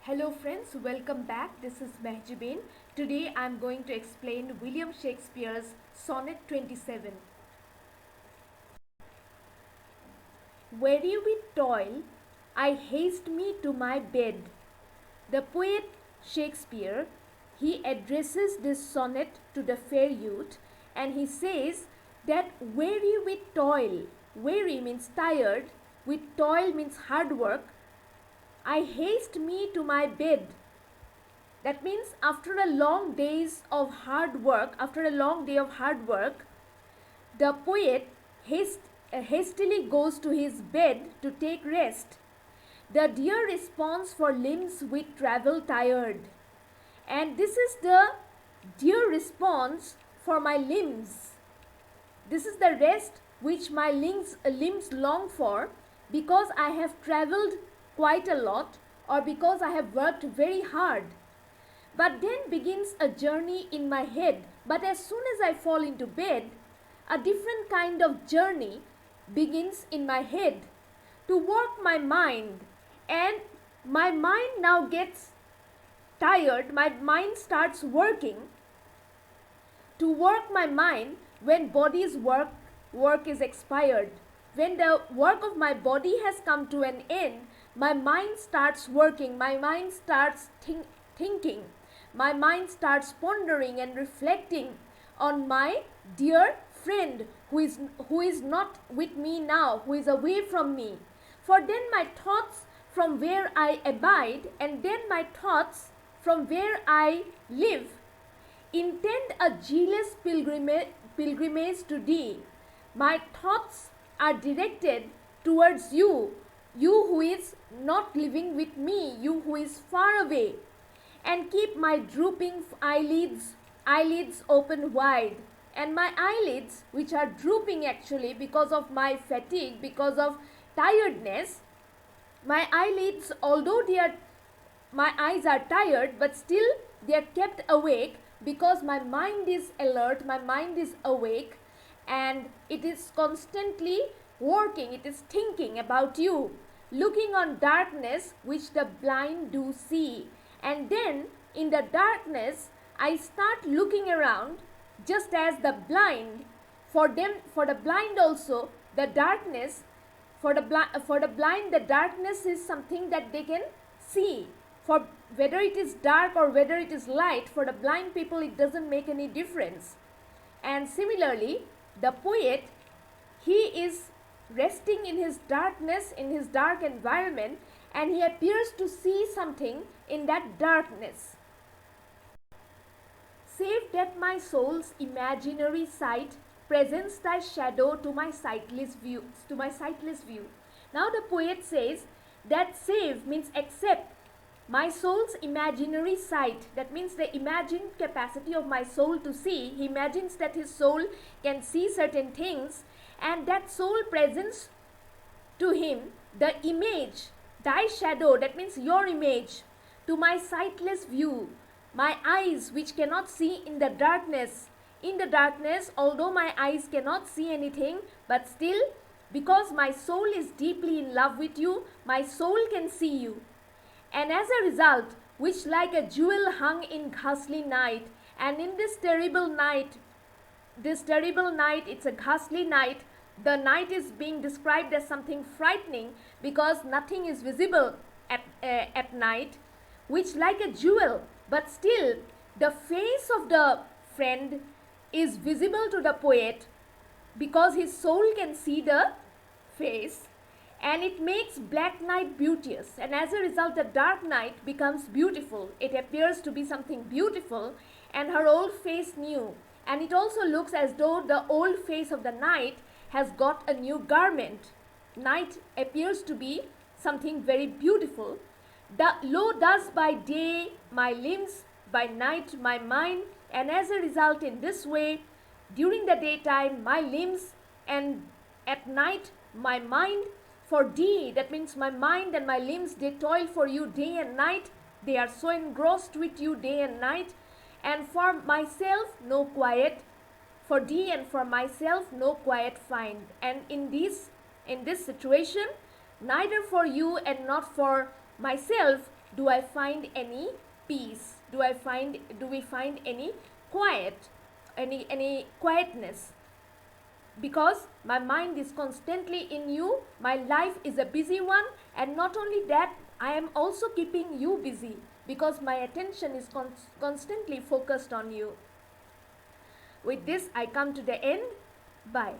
Hello friends, welcome back. This is Mehjabin. Today I am going to explain William Shakespeare's Sonnet 27. Weary with toil, I haste me to my bed. The poet Shakespeare, he addresses this sonnet to the fair youth and he says that weary with toil, weary means tired, with toil means hard work, I haste me to my bed. That means after a long days of hard work, after a long day of hard work, the poet hastily goes to his bed to take rest. The dear response for limbs with travel tired. And this is the dear response for my limbs. This is the rest which my limbs long for because I have traveled quite a lot or because I have worked very hard. But then begins a journey in my head. But as soon as I fall into bed, a different kind of journey begins in my head to work my mind. And my mind now gets tired, my mind starts working. To work my mind when body's work is expired. When the work of my body has come to an end, my mind starts working, my mind starts thinking, my mind starts pondering and reflecting on my dear friend who is not with me now, who is away from me. For then my thoughts from where I abide and then my thoughts from where I live intend a jealous pilgrimage to thee. My thoughts are directed towards you, you who is not living with me, you who is far away, and keep my drooping eyelids open wide. And my eyelids, which are drooping actually because of my fatigue, because of tiredness, my eyelids, although my eyes are tired, but still they are kept awake because my mind is alert, my mind is awake, and it is constantly working, it is thinking about you, looking on darkness which the blind do see. And then in the darkness I start looking around just as the blind. For the blind also, the darkness, for the blind the darkness is something that they can see. For whether it is dark or whether it is light, for the blind people it doesn't make any difference. And similarly, the poet, he is resting in his darkness, in his dark environment, and he appears to see something in that darkness. Save that my soul's imaginary sight presents thy shadow to my sightless view. Now the poet says that save means accept my soul's imaginary sight. That means the imagined capacity of my soul to see. He imagines that his soul can see certain things, and that soul presents to him the image, thy shadow, that means your image, to my sightless view, my eyes which cannot see in the darkness. In the darkness, although my eyes cannot see anything, but still, because my soul is deeply in love with you, my soul can see you. And as a result, which like a jewel hung in ghastly night, and in this terrible night, it's a ghastly night. The night is being described as something frightening because nothing is visible at night, which like a jewel, but still the face of the friend is visible to the poet because his soul can see the face, and it makes black night beauteous, and as a result the dark night becomes beautiful. It appears to be something beautiful and her old face new, and it also looks as though the old face of the night has got a new garment. Night appears to be something very beautiful. Lo thus by day my limbs, by night my mind, and as a result in this way, during the daytime my limbs and at night my mind, for thee, that means my mind and my limbs, they toil for you day and night. They are so engrossed with you day and night. And for myself no quiet, for thee and for myself no quiet find. And in this situation, neither for you and not for myself do I find any peace? Do we find any quiet, any quietness? Because my mind is constantly in you, my life is a busy one, and not only that, I am also keeping you busy because my attention is constantly focused on you. With this, I come to the end. Bye.